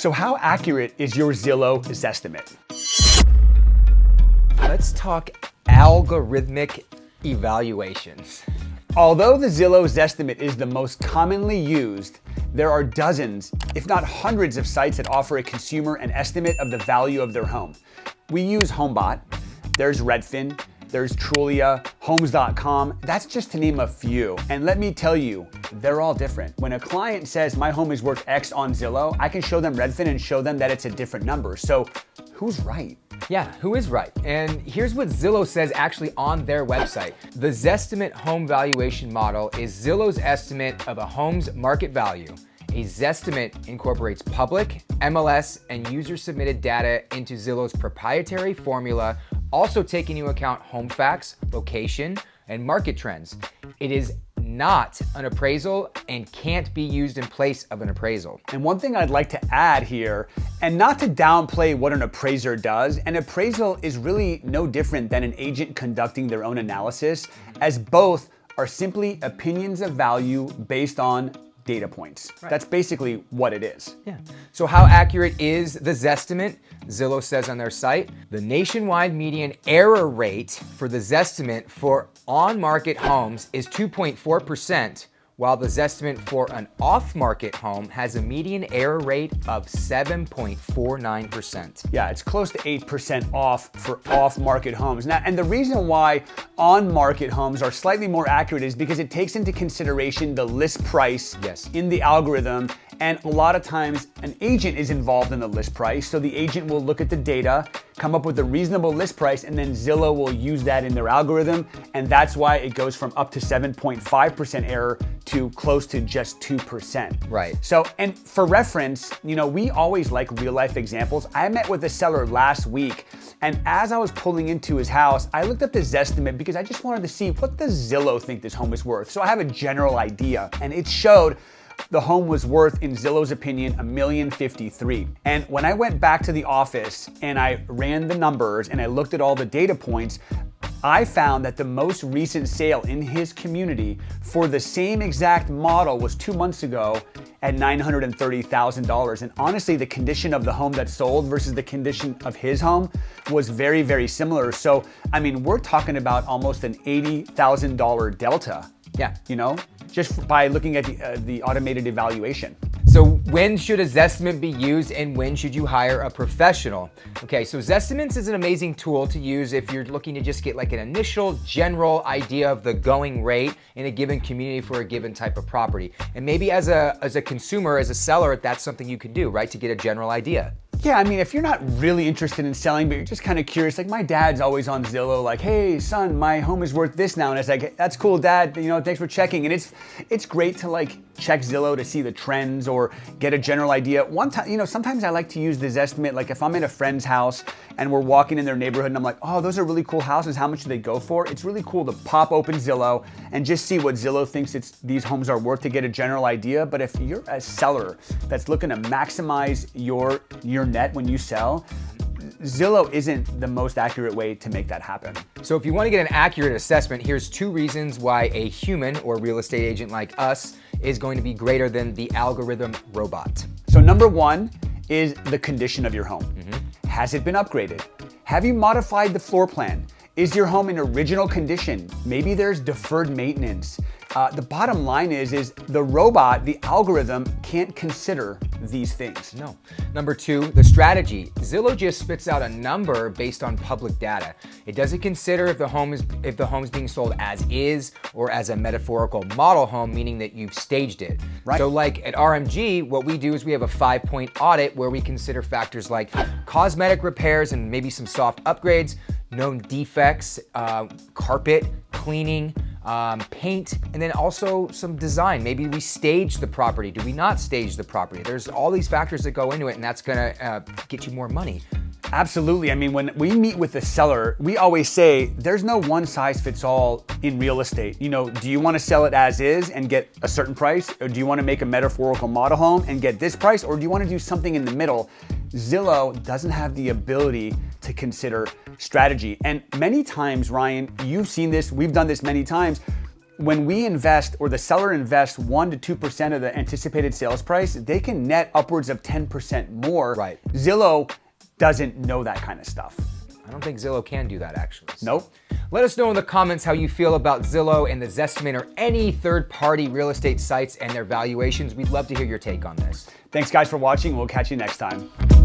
So how accurate is your Zillow Zestimate? Let's talk algorithmic evaluations. Although the Zillow Zestimate is the most commonly used, there are dozens, if not hundreds of sites that offer a consumer an estimate of the value of their home. We use HomeBot, there's Redfin, there's Trulia, Homes.com. That's just to name a few. And let me tell you, they're all different. When a client says my home is worth X on Zillow, I can show them Redfin and show them that it's a different number. So who's right? Yeah, who is right? And here's what Zillow says actually on their website. The Zestimate home valuation model is Zillow's estimate of a home's market value. A Zestimate incorporates public, MLS, and user-submitted data into Zillow's proprietary formula, also taking into account home facts, location, and market trends. It is not an appraisal and can't be used in place of an appraisal. And one thing I'd like to add here, and not to downplay what an appraiser does, an appraisal is really no different than an agent conducting their own analysis, as both are simply opinions of value based on data points. Right. That's basically what it is. Yeah. So how accurate is the Zestimate? Zillow says on their site, the nationwide median error rate for the Zestimate for on-market homes is 2.4%, while the Zestimate for an off-market home has a median error rate of 7.49%. Yeah, it's close to 8% off for off-market homes. Now, and the reason why on-market homes are slightly more accurate is because it takes into consideration the list price in the algorithm. And a lot of times an agent is involved in the list price. So the agent will look at the data, come up with a reasonable list price, and then Zillow will use that in their algorithm. And that's why it goes from up to 7.5% error to close to just 2%. Right. So, and for reference, we always like real life examples. I met with a seller last week, and as I was pulling into his house, I looked up the Zestimate because I just wanted to see what does Zillow think this home is worth. So I have a general idea, and it showed the home was worth, in Zillow's opinion, $1,053,000. And when I went back to the office and I ran the numbers and I looked at all the data points, I found that the most recent sale in his community for the same exact model was 2 months ago at $930,000. And honestly, the condition of the home that sold versus the condition of his home was very, very similar. So, we're talking about almost an $80,000 delta. Yeah. Just by looking at the automated evaluation. So when should a Zestimate be used and when should you hire a professional? Okay, so Zestimates is an amazing tool to use if you're looking to just get like an initial general idea of the going rate in a given community for a given type of property. And maybe as a consumer, as a seller, that's something you can do, right? To get a general idea. Yeah, if you're not really interested in selling, but you're just kind of curious, like my dad's always on Zillow, like, hey, son, my home is worth this now. And it's like, that's cool, Dad, thanks for checking. And it's great to like check Zillow to see the trends or get a general idea. One time, sometimes I like to use the Zestimate, like if I'm at a friend's house and we're walking in their neighborhood and I'm like, oh, those are really cool houses. How much do they go for? It's really cool to pop open Zillow and just see what Zillow thinks these homes are worth to get a general idea. But if you're a seller that's looking to maximize your net when you sell, Zillow isn't the most accurate way to make that happen. So if you want to get an accurate assessment, here's 2 reasons why a human or real estate agent like us is going to be greater than the algorithm robot. So number 1 is the condition of your home. Has it been upgraded? Have you modified the floor plan? Is your home in original condition? Maybe there's deferred maintenance. The bottom line is the robot, the algorithm, can't consider these things. No. Number 2, the strategy. Zillow just spits out a number based on public data. It doesn't consider if the home is being sold as is or as a metaphorical model home, meaning that you've staged it. Right. So like at RMG, what we do is we have a 5-point audit where we consider factors like cosmetic repairs and maybe some soft upgrades, known defects, carpet, cleaning, paint, and then also some design. Maybe we stage the property. Do we not stage the property? There's all these factors that go into it, and that's gonna get you more money. Absolutely. When we meet with the seller, we always say there's no one size fits all in real estate. Do you want to sell it as is and get a certain price? Or do you want to make a metaphorical model home and get this price? Or do you want to do something in the middle? Zillow doesn't have the ability to consider strategy. And many times, Ryan, you've seen this, we've done this many times. when we invest or the seller invests 1 to 2% of the anticipated sales price, they can net upwards of 10% more. Right. Zillow doesn't know that kind of stuff. I don't think Zillow can do that actually. Nope. Let us know in the comments how you feel about Zillow and the Zestimate or any third-party real estate sites and their valuations. We'd love to hear your take on this. Thanks guys for watching. We'll catch you next time.